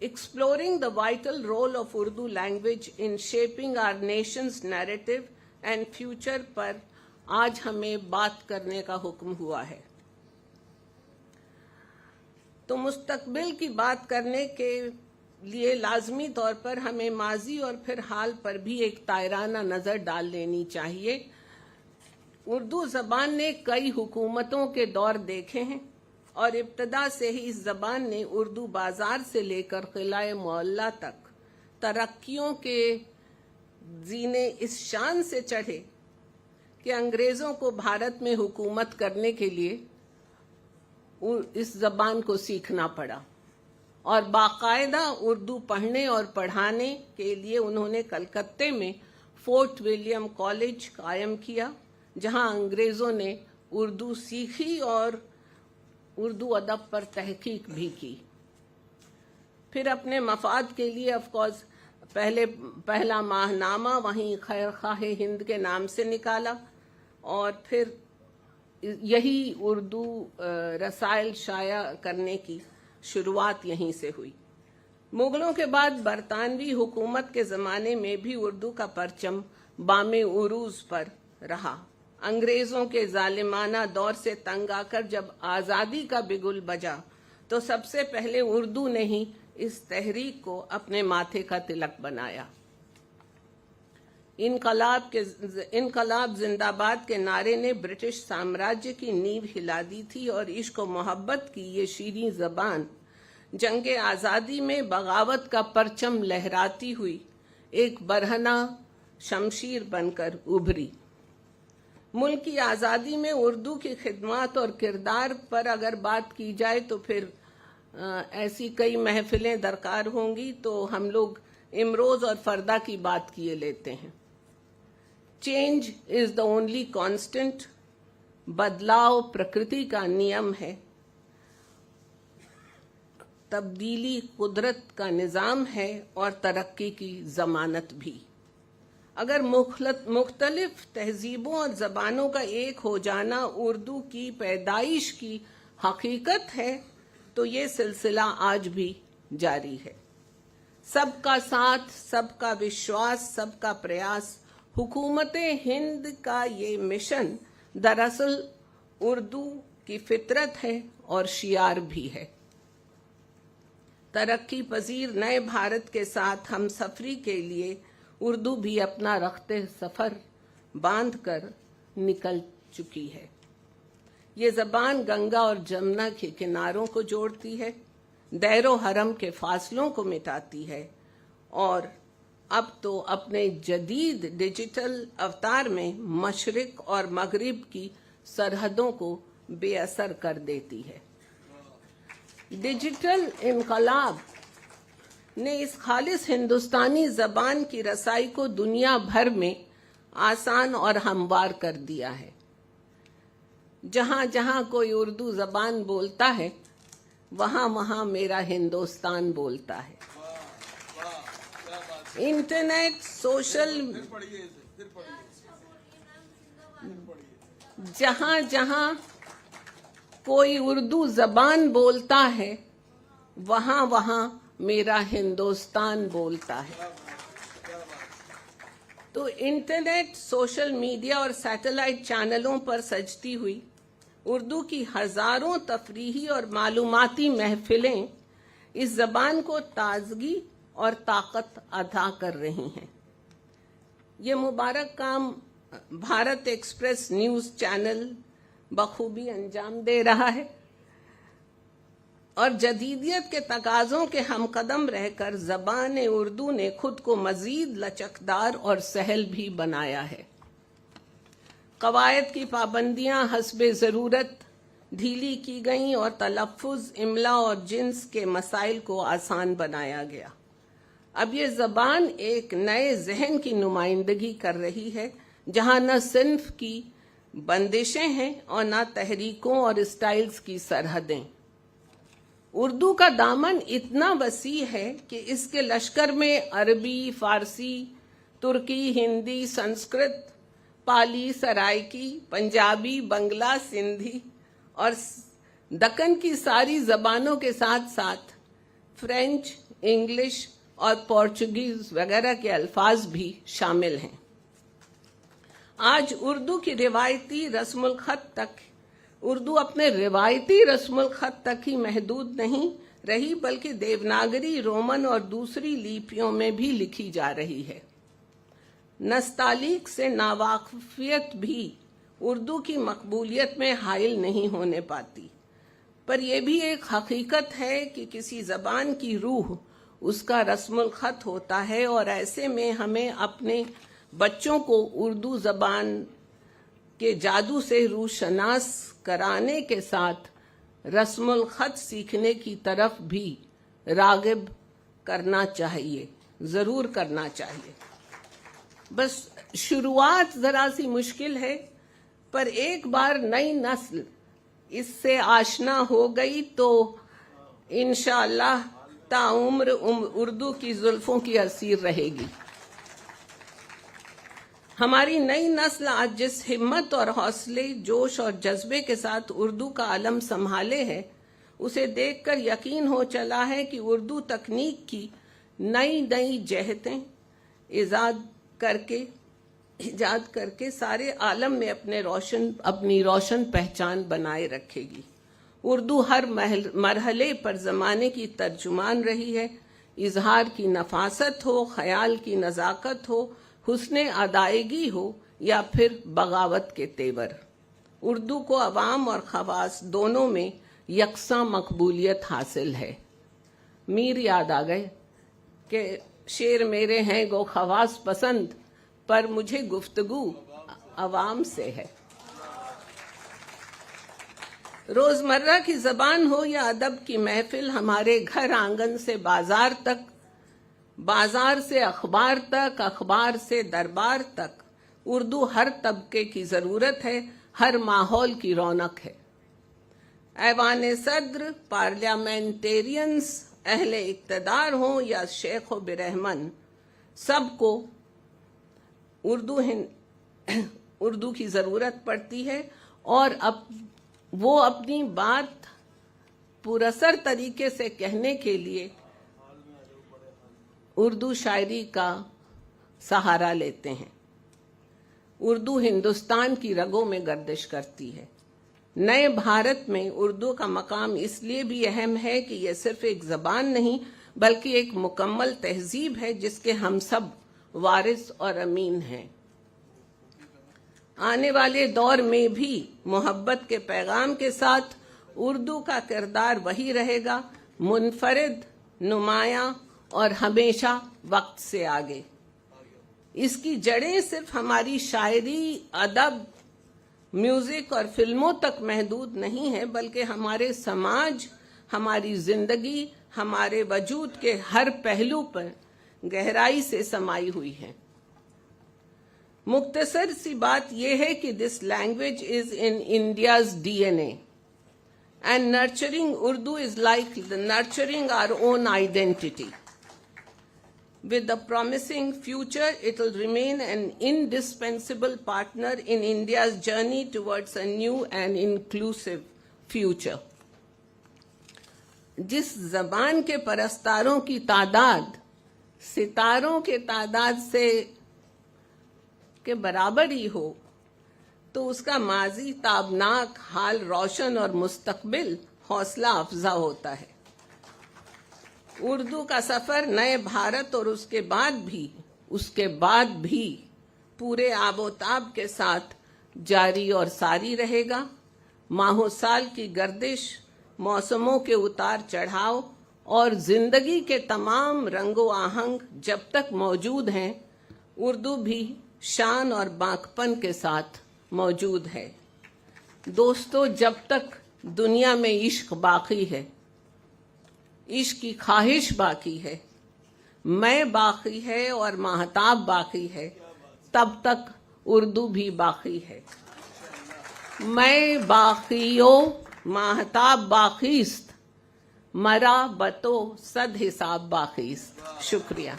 exploring the vital role of Urdu language in shaping our nation's narrative and future پر آج ہمیں بات کرنے کا حکم ہوا ہے. تو مستقبل کی بات کرنے کے لیے لازمی طور پر ہمیں ماضی اور پھر حال پر بھی ایک طائرانہ نظر ڈال لینی چاہیے. اردو زبان نے کئی حکومتوں کے دور دیکھے ہیں اور ابتدا سے ہی اس زبان نے اردو بازار سے لے کر قلعہ معلیٰ تک ترقیوں کے زینے اس شان سے چڑھے کہ انگریزوں کو بھارت میں حکومت کرنے کے لیے اس زبان کو سیکھنا پڑا اور باقاعدہ اردو پڑھنے اور پڑھانے کے لیے انہوں نے کلکتے میں فورٹ ولیم کالج قائم کیا، جہاں انگریزوں نے اردو سیکھی اور اردو ادب پر تحقیق بھی کی. پھر اپنے مفاد کے لیے آف کورس پہلا ماہنامہ وہیں خیر خواہ ہند کے نام سے نکالا اور پھر یہی اردو رسائل شائع کرنے کی شروعات یہیں سے ہوئی. مغلوں کے بعد برطانوی حکومت کے زمانے میں بھی اردو کا پرچم بام عروج پر رہا. انگریزوں کے ظالمانہ دور سے تنگ آ کر جب آزادی کا بگل بجا تو سب سے پہلے اردو نے ہی اس تحریک کو اپنے ماتھے کا تلک بنایا. انقلاب زندہ باد کے نعرے نے برٹش سامراجیہ کی نیو ہلا دی تھی اور عشق و محبت کی یہ شیریں زبان جنگ آزادی میں بغاوت کا پرچم لہراتی ہوئی ایک برہنہ شمشیر بن کر ابھری. ملک کی آزادی میں اردو کی خدمات اور کردار پر اگر بات کی جائے تو پھر ایسی کئی محفلیں درکار ہوں گی، تو ہم لوگ امروز اور فردا کی بات کیے لیتے ہیں. Change is the only constant, بدلاؤ پرکرتی کا نیم ہے، تبدیلی قدرت کا نظام ہے اور ترقی کی ضمانت بھی. اگر مختلف تہذیبوں اور زبانوں کا ایک ہو جانا اردو کی پیدائش کی حقیقت ہے تو یہ سلسلہ آج بھی جاری ہے. سب کا ساتھ، سب کا وشواس، سب کا پریاس، حکومت ہند کا یہ مشن دراصل اردو کی فطرت ہے اور شعار بھی ہے. ترقی پذیر نئے بھارت کے ساتھ ہم سفری کے لیے اردو بھی اپنا رخت سفر باندھ کر نکل چکی ہے. یہ زبان گنگا اور جمنا کے کناروں کو جوڑتی ہے، دیر و حرم کے فاصلوں کو مٹاتی ہے اور اب تو اپنے جدید ڈیجیٹل اوتار میں مشرق اور مغرب کی سرحدوں کو بے اثر کر دیتی ہے. ڈیجیٹل انقلاب نے اس خالص ہندوستانی زبان کی رسائی کو دنیا بھر میں آسان اور ہموار کر دیا ہے. جہاں جہاں کوئی اردو زبان بولتا ہے وہاں وہاں میرا ہندوستان بولتا ہے. انٹرنیٹ، سوشل، جہاں جہاں کوئی اردو زبان بولتا ہے وہاں وہاں میرا ہندوستان بولتا ہے. تو انٹرنیٹ، سوشل میڈیا اور سیٹلائٹ چینلوں پر سجتی ہوئی اردو کی ہزاروں تفریحی اور معلوماتی محفلیں اس زبان کو تازگی اور طاقت عطا کر رہی ہیں. یہ مبارک کام بھارت ایکسپریس نیوز چینل بخوبی انجام دے رہا ہے اور جدیدیت کے تقاضوں کے ہم قدم رہ کر زبان اردو نے خود کو مزید لچکدار اور سہل بھی بنایا ہے. قواعد کی پابندیاں حسب ضرورت ڈھیلی کی گئیں اور تلفظ، املا اور جنس کے مسائل کو آسان بنایا گیا. اب یہ زبان ایک نئے ذہن کی نمائندگی کر رہی ہے جہاں نہ صنف کی بندشیں ہیں اور نہ تحریکوں اور اسٹائلز کی سرحدیں. اردو کا دامن اتنا وسیع ہے کہ اس کے لشکر میں عربی، فارسی، ترکی، ہندی، سنسکرت، پالی، سرائکی، پنجابی، بنگلہ، سندھی اور دکن کی ساری زبانوں کے ساتھ ساتھ فرینچ، انگلش اور پورچوگیز وغیرہ کے الفاظ بھی شامل ہیں۔ آج اردو اپنے روایتی رسم الخط تک ہی محدود نہیں رہی، بلکہ دیوناگری، رومن اور دوسری لیپیوں میں بھی لکھی جا رہی ہے۔ نستعلیق سے ناواقفیت بھی اردو کی مقبولیت میں حائل نہیں ہونے پاتی، پر یہ بھی ایک حقیقت ہے کہ کسی زبان کی روح اس کا رسم الخط ہوتا ہے، اور ایسے میں ہمیں اپنے بچوں کو اردو زبان کے جادو سے روشناس کرانے کے ساتھ رسم الخط سیکھنے کی طرف بھی راغب کرنا چاہیے، ضرور کرنا چاہیے۔ بس شروعات ذرا سی مشکل ہے، پر ایک بار نئی نسل اس سے آشنا ہو گئی تو انشاءاللہ تاعمر اردو کی زلفوں کی اسیر رہے گی۔ ہماری نئی نسل آج جس ہمت اور حوصلے، جوش اور جذبے کے ساتھ اردو کا علم سنبھالے ہے، اسے دیکھ کر یقین ہو چلا ہے کہ اردو تکنیک کی نئی نئی جہتیں ایجاد کر کے سارے عالم میں اپنی روشن پہچان بنائے رکھے گی۔ اردو ہر مرحلے پر زمانے کی ترجمان رہی ہے، اظہار کی نفاست ہو، خیال کی نزاکت ہو، حسن ادائیگی ہو یا پھر بغاوت کے تیور۔ اردو کو عوام اور خواص دونوں میں یکساں مقبولیت حاصل ہے۔ میر یاد آ گئے کہ شعر میرے ہیں گو خواص پسند، پر مجھے گفتگو عوام سے ہے۔ روزمرہ کی زبان ہو یا ادب کی محفل، ہمارے گھر آنگن سے بازار تک، بازار سے اخبار تک، اخبار سے دربار تک، اردو ہر طبقے کی ضرورت ہے، ہر ماحول کی رونق ہے۔ ایوان صدر، پارلیمنٹیرینز، اہل اقتدار ہوں یا شیخ و برہمن، سب کو اردو کی ضرورت پڑتی ہے، اور وہ اپنی بات پراثر طریقے سے کہنے کے لیے اردو شاعری کا سہارا لیتے ہیں۔ اردو ہندوستان کی رگوں میں گردش کرتی ہے۔ نئے بھارت میں اردو کا مقام اس لیے بھی اہم ہے کہ یہ صرف ایک زبان نہیں بلکہ ایک مکمل تہذیب ہے جس کے ہم سب وارث اور امین ہیں۔ آنے والے دور میں بھی محبت کے پیغام کے ساتھ اردو کا کردار وہی رہے گا، منفرد، نمایاں اور ہمیشہ وقت سے آگے۔ اس کی جڑیں صرف ہماری شاعری، ادب، میوزک اور فلموں تک محدود نہیں ہیں، بلکہ ہمارے سماج، ہماری زندگی، ہمارے وجود کے ہر پہلو پر گہرائی سے سمائی ہوئی ہے۔ مختصر سی بات یہ ہے کہ this language is in India's DNA, and nurturing Urdu is like nurturing our own identity. With the promising future, it will remain an indispensable partner in India's journey towards a new and inclusive future. جس زبان کے پرستاروں کی تعداد ستاروں کے تعداد سے کے برابر ہی ہو تو اس کا ماضی تابناک، حال روشن اور مستقبل حوصلہ افزا ہوتا ہے۔ اردو کا سفر نئے بھارت اور اس کے بعد بھی پورے آب و تاب کے ساتھ جاری اور ساری رہے گا۔ ماہ و سال کی گردش، موسموں کے اتار چڑھاؤ اور زندگی کے تمام رنگ و آہنگ جب تک موجود ہیں، اردو بھی شان اور باکپن کے ساتھ موجود ہے۔ دوستو، جب تک دنیا میں عشق باقی ہے، عشق کی خواہش باقی ہے، میں باقی ہے اور ماہتاب باقی ہے، تب تک اردو بھی باقی ہے۔ میں باقیو ماہتاب باقیست، مرا بتو صد حساب باقیست۔ شکریہ۔